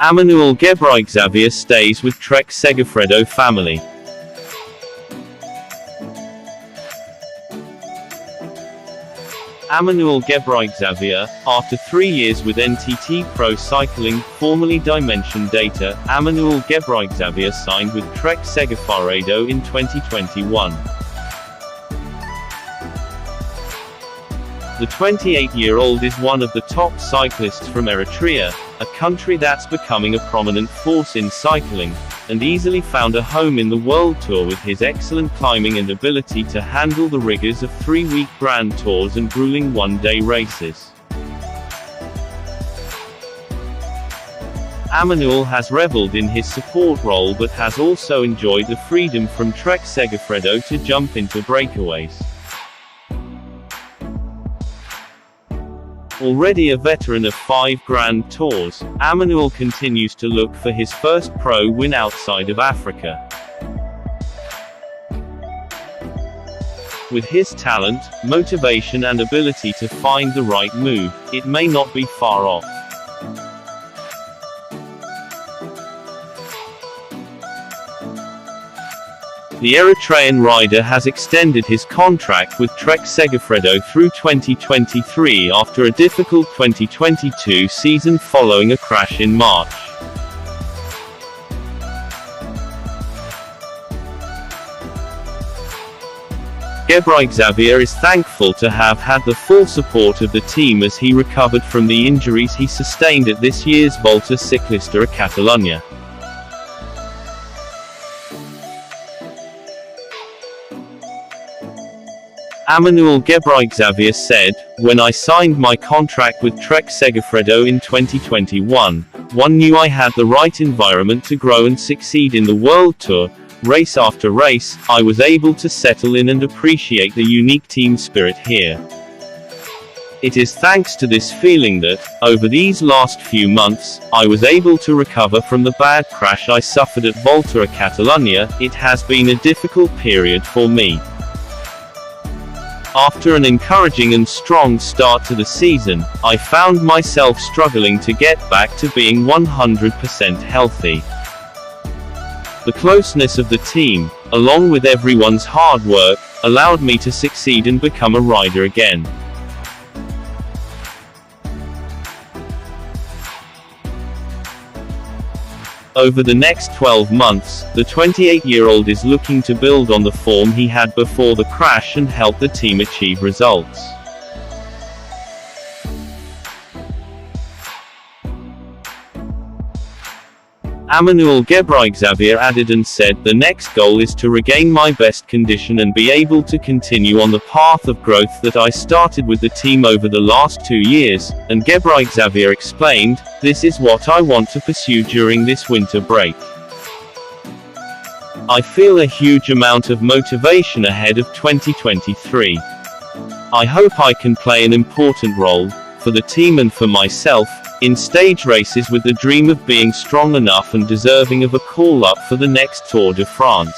Amanuel ghebreigzabhier stays with Trek Segafrsdo family. Amanuel ghebreigzabhier, after 3 years with NTT Pro Cycling, formerly Dimension Data, Amanuel ghebreigzabhier signed with Trek Segafrsdo in 2021. The 28-year-old is one of the top cyclists from Eritrea, a country that's becoming a prominent force in cycling, and easily found a home in the World Tour with his excellent climbing and ability to handle the rigors of 3-week Grand Tours and grueling one-day races. Amanuel has reveled in his support role but has also enjoyed the freedom from Trek Segafrsdo to jump into breakaways. Already a veteran of 5 Grand Tours, Amanuel continues to look for his first pro win outside of Africa. With his talent, motivation and ability to find the right move, it may not be far off. The Eritrean rider has extended his contract with Trek Segafrsdo through 2023 after a difficult 2022 season following a crash in March. Ghebreigzabhier is thankful to have had the full support of the team as he recovered from the injuries he sustained at this year's Volta Ciclista a Catalunya. Amanuel ghebreigzabhier said, "When I signed my contract with Trek Segafrsdo in 2021, one knew I had the right environment to grow and succeed in the World Tour. Race after race, I was able to settle in and appreciate the unique team spirit here. It is thanks to this feeling that, over these last few months, I was able to recover from the bad crash I suffered at Volta a Catalunya. It has been a difficult period for me. After an encouraging and strong start to the season, I found myself struggling to get back to being 100% healthy. The closeness of the team, along with everyone's hard work, allowed me to succeed and become a rider again." Over the next 12 months, the 28-year-old is looking to build on the form he had before the crash and help the team achieve results. Amanuel ghebreigzabhier added and said, "The next goal is to regain my best condition and be able to continue on the path of growth that I started with the team over the last 2 years," and ghebreigzabhier explained, "This is what I want to pursue during this winter break. I feel a huge amount of motivation ahead of 2023. I hope I can play an important role, for the team and for myself, in stage races with the dream of being strong enough and deserving of a call-up for the next Tour de France."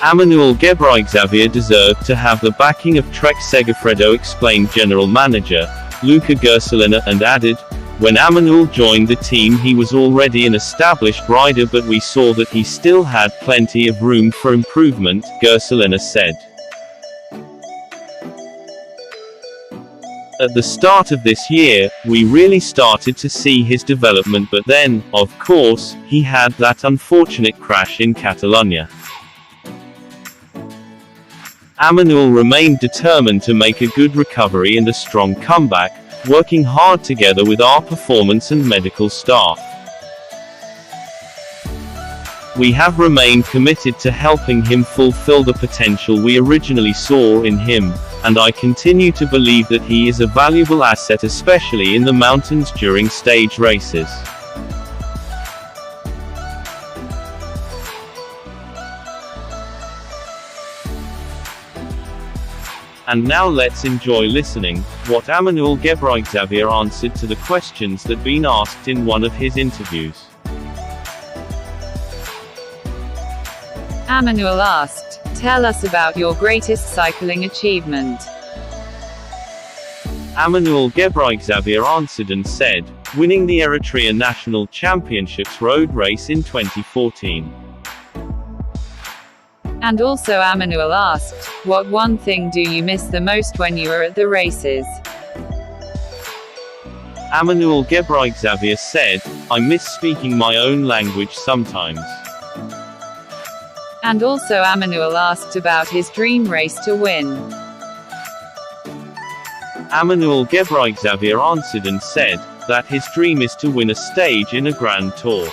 Amanuel ghebreigzabhier deserved to have the backing of Trek Segafrsdo, explained General Manager Luca Gersolina, and added, "When Amanuel joined the team he was already an established rider, but we saw that he still had plenty of room for improvement," Gersolina said. "At the start of this year, we really started to see his development, but then, of course, he had that unfortunate crash in Catalunya." Amanuel remained determined to make a good recovery and a strong comeback, working hard together with our performance and medical staff. "We have remained committed to helping him fulfill the potential we originally saw in him, and I continue to believe that he is a valuable asset, especially in the mountains during stage races." And now let's enjoy listening what Amanuel ghebreigzabhier answered to the questions that been asked in one of his interviews. Amanuel asked, "Tell us about your greatest cycling achievement." Amanuel ghebreigzabhier answered and said, winning the Eritrea National Championships road race in 2014. And also Amanuel asked, what one thing do you miss the most when you were at the races? Amanuel ghebreigzabhier said, I miss speaking my own language sometimes. And also Amanuel asked about his dream race to win. Amanuel ghebreigzabhier answered and said, that his dream is to win a stage in a Grand Tour.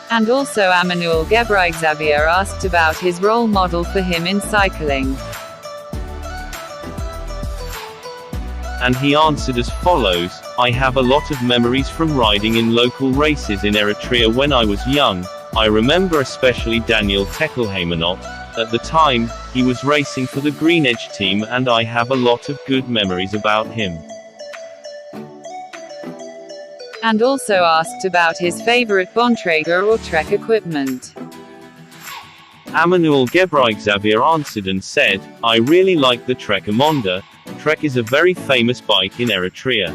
And also Amanuel ghebreigzabhier asked about his role model for him in cycling. And he answered as follows, I have a lot of memories from riding in local races in Eritrea when I was young. I remember especially Daniel Tekelhaimanot. At the time, he was racing for the Green Edge team and I have a lot of good memories about him. And also asked about his favorite Bontrager or Trek equipment. Amanuel ghebreigzabhier answered and said, I really like the Trek Amonda. Trek is a very famous bike in Eritrea.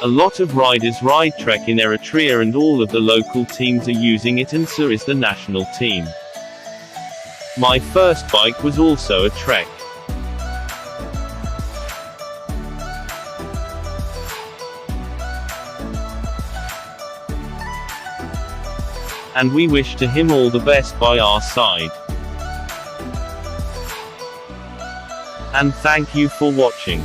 A lot of riders ride Trek in Eritrea and all of the local teams are using it and so is the national team. My first bike was also a Trek. And we wish to him all the best by our side. And thank you for watching.